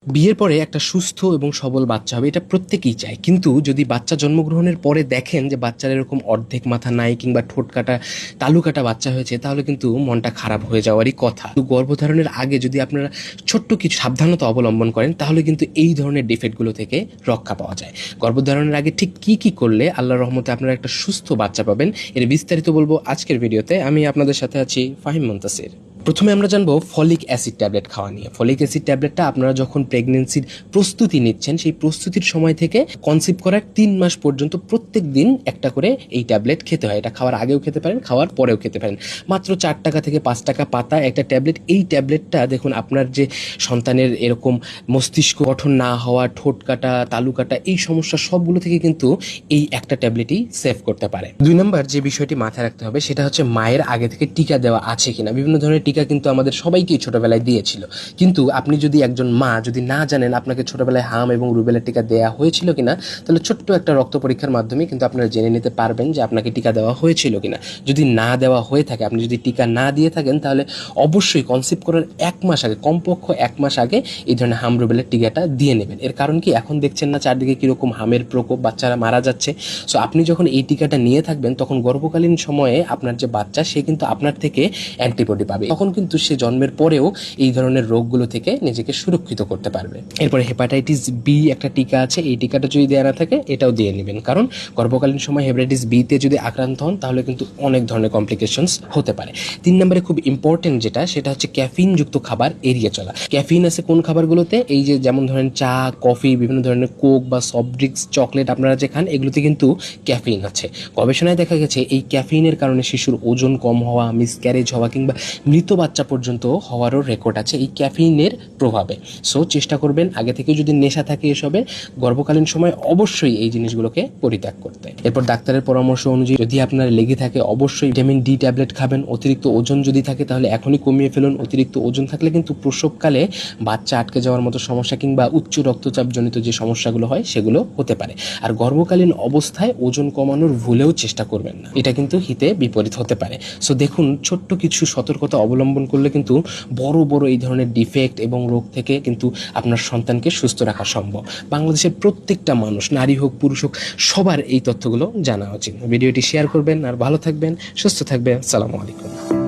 বিয়ের পরে একটা সুস্থ এবং সবল বাচ্চা হবে এটা প্রত্যেকেই চায়, কিন্তু যদি বাচ্চা জন্মগ্রহণের পরে দেখেন যে বাচ্চার এরকম অর্ধেক মাথা নাই কিংবা ঠোঁট কাটা তালু কাটা বাচ্চা হয়েছে, তাহলে কিন্তু মনটা খারাপ হয়ে যাওয়ারই কথা। তো গর্ভধারণের আগে যদি আপনারা ছোট্ট কিছু সাবধানতা অবলম্বন করেন তাহলে কিন্তু এই ধরনের ডিফেক্টগুলো থেকে রক্ষা পাওয়া যায়। গর্ভধারণের আগে ঠিক কি কি করলে আল্লাহর রহমতে আপনারা একটা সুস্থ বাচ্চা পাবেন, এর বিস্তারিত বলবো আজকের ভিডিওতে। আমি আপনাদের সাথে আছি ফাহিম মুনতাসির। প্রথমে আমরা জানবো ফলিক অ্যাসিড ট্যাবলেট খাওয়া নিয়ে। ফলিক অ্যাসিড ট্যাবলেটটা আপনারা যখন প্রেগনেন্সির প্রস্তুতি নিচ্ছেন, সেই প্রস্তুতির সময় থেকে কনসিভ করার 3 মাস পর্যন্ত প্রত্যেক দিন একটা করে এই ট্যাবলেট খেতে হয়। এটা খাওয়ার আগেও খেতে পারেন, খাওয়ার পরেও খেতে পারেন। মাত্র 4 টাকা থেকে 5 টাকা পাতা একটা ট্যাবলেট। এই ট্যাবলেটটা দেখুন আপনার যে সন্তানের এরকম মস্তিষ্ক গঠন না হওয়া, ঠোঁট কাটা, তালু কাটা, এই সমস্যা সবগুলো থেকে কিন্তু এই একটা ট্যাবলেটই সেভ করতে পারে। 2 নম্বর যে বিষয়টি মাথায় রাখতে হবে সেটা হচ্ছে মায়ের আগে থেকে টিকা দেওয়া আছে কিনা। বিভিন্ন ধরনের টিকা কিন্তু আমাদের সবাইকেই ছোটবেলায় দিয়েছিল, কিন্তু আপনি যদি একজন মা যদি না জানেন আপনাকে ছোটবেলায় হাম এবং রুবেলার টিকা দেওয়া হয়েছিল কিনা, তাহলে ছোট্ট একটা রক্ত পরীক্ষার মাধ্যমে কিন্তু আপনারা জেনে নিতে পারবেন যে আপনাকে টিকা দেওয়া হয়েছিল কিনা। যদি না দেওয়া হয়ে থাকে, আপনি যদি টিকা না দিয়ে থাকেন, তাহলে অবশ্যই কনসিভ করার 1 মাস আগে, কমপক্ষ 1 মাস আগে এই ধরনের হাম রুবেলার টিকাটা দিয়ে নেবেন। এর কারণ কি, এখন দেখছেন না চারদিকে কিরকম হামের প্রকোপ, বাচ্চারা মারা যাচ্ছে। সো আপনি যখন এই টিকাটা নিয়ে থাকবেন তখন গর্ভকালীন সময়ে আপনার যে বাচ্চা সে কিন্তু আপনার থেকে অ্যান্টিবডি পাবে, তখন কিন্তু সে জন্মের পরেও এই ধরনের রোগগুলো থেকে নিজেকে সুরক্ষিত করতে পারবে। এরপরে হেপাটাইটিস বি একটা টিকা আছে, এই টিকাটা যদি দেওয়া না থাকে এটাও দিয়ে নেবেন, কারণ গর্ভকালীন সময় হেপাটাইটিস বি তে যদি আক্রান্ত হন তাহলে কিন্তু অনেক ধরনের কমপ্লিকেশনস হতে পারে। 3 নম্বরে খুব ইম্পর্টেন্ট যেটা, সেটা হচ্ছে ক্যাফিন যুক্ত খাবার এড়িয়ে চলা। ক্যাফিন আছে কোন খাবারগুলোতে, এই যে যেমন ধরেন চা, কফি, বিভিন্ন ধরনের কোক বা সফট ড্রিঙ্কস, চকলেট আপনারা যে খান, এগুলোতে কিন্তু ক্যাফিন আছে। গবেষণায় দেখা গেছে এই ক্যাফিনের কারণে শিশুর ওজন কম হওয়া, মিসক্যারেজ হওয়া কিংবা মৃত বাচ্চা পর্যন্ত হওয়ারও রেকর্ড আছে এই ক্যাফিনের প্রভাবে। সো চেষ্টা করবেন আগে থেকে যদি নেশা থাকে এসবের, গর্ভকালীন সময় অবশ্যই এই জিনিসগুলোকে পরিত্যাগ করতে। এরপর ডাক্তারের পরামর্শ অনুযায়ী যদি আপনার লেগে থাকে অবশ্যই ভিটামিন ডি ট্যাবলেট খাবেন। অতিরিক্ত ওজন যদি থাকে তাহলে এখনই কমিয়ে ফেলুন। অতিরিক্ত ওজন থাকলে কিন্তু প্রসবকালে বাচ্চা আটকে যাওয়ার মতো সমস্যা কিংবা উচ্চ রক্তচাপ জনিত যে সমস্যাগুলো হয় সেগুলো হতে পারে। আর গর্ভকালীন অবস্থায় ওজন কমানোর ভুলেও চেষ্টা করবেন না, এটা কিন্তু হিতে বিপরীত হতে পারে। সো দেখুন, ছোট্ট কিছু সতর্কতা অবলম্বন করলে কিন্তু বড় বড় এই ধরনের ডিফেক্ট এবং রোগ থেকে কিন্তু আপনার সন্তানকে সুস্থ রাখা সম্ভব। বাংলাদেশের প্রত্যেকটা মানুষ, নারী হোক পুরুষ হোক, সবার এই তথ্যগুলো জানা উচিত। ভিডিওটি শেয়ার করবেন আর ভালো থাকবেন, সুস্থ থাকবেন। আসসালামু আলাইকুম।